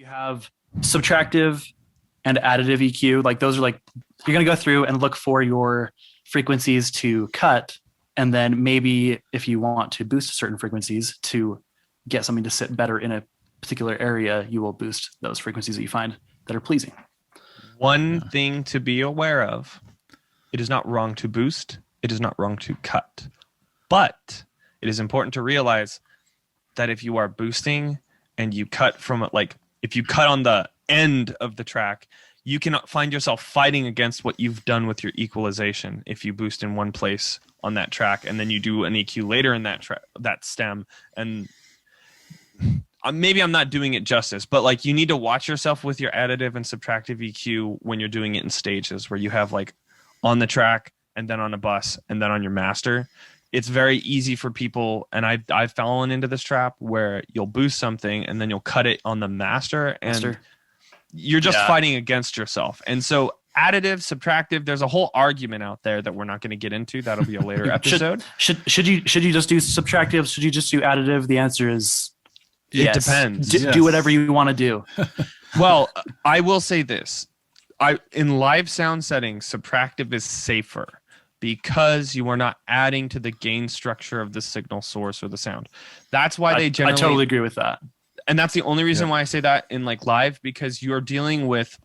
You have subtractive and additive EQ. Like those are like, you're going to go through and look for your frequencies to cut. And then maybe if you want to boost certain frequencies to get something to sit better in a particular area, you will boost those frequencies that you find that are pleasing. One thing to be aware of, it is not wrong to boost. It is not wrong to cut. But it is important to realize that if you are boosting and you cut from it, like if you cut on the end of the track, you can find yourself fighting against what you've done with your equalization if you boost in one place on that track and then you do an EQ later in that stem. And maybe I'm not doing it justice, but like you need to watch yourself with your additive and subtractive EQ when you're doing it in stages where you have like on the track and then on a bus and then on your master. It's very easy for people, and I've fallen into this trap where you'll boost something and then you'll cut it on the master and you're just fighting against yourself. And so additive, subtractive, there's a whole argument out there that we're not going to get into. That'll be a later episode. Should you just do subtractive? Should you just do additive? The answer is it depends. Do whatever you want to do. Well, I will say this. In live sound settings, subtractive is safer because you are not adding to the gain structure of the signal source or the sound. That's why they generally... I totally agree with that. And that's the only reason why I say that in like live, because you're dealing with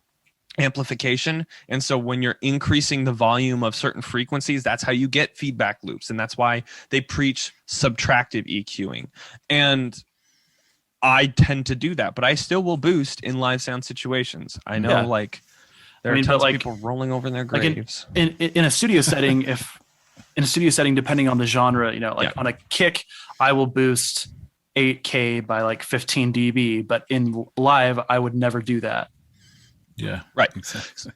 amplification. And so when you're increasing the volume of certain frequencies, that's how you get feedback loops. And that's why they preach subtractive EQing. And I tend to do that, but I still will boost in live sound situations. I know there are tons of people rolling over in their graves. Like in a studio setting, depending on the genre, on a kick, I will boost 8K by like 15 dB, but in live, I would never do that. Yeah, right. Exactly.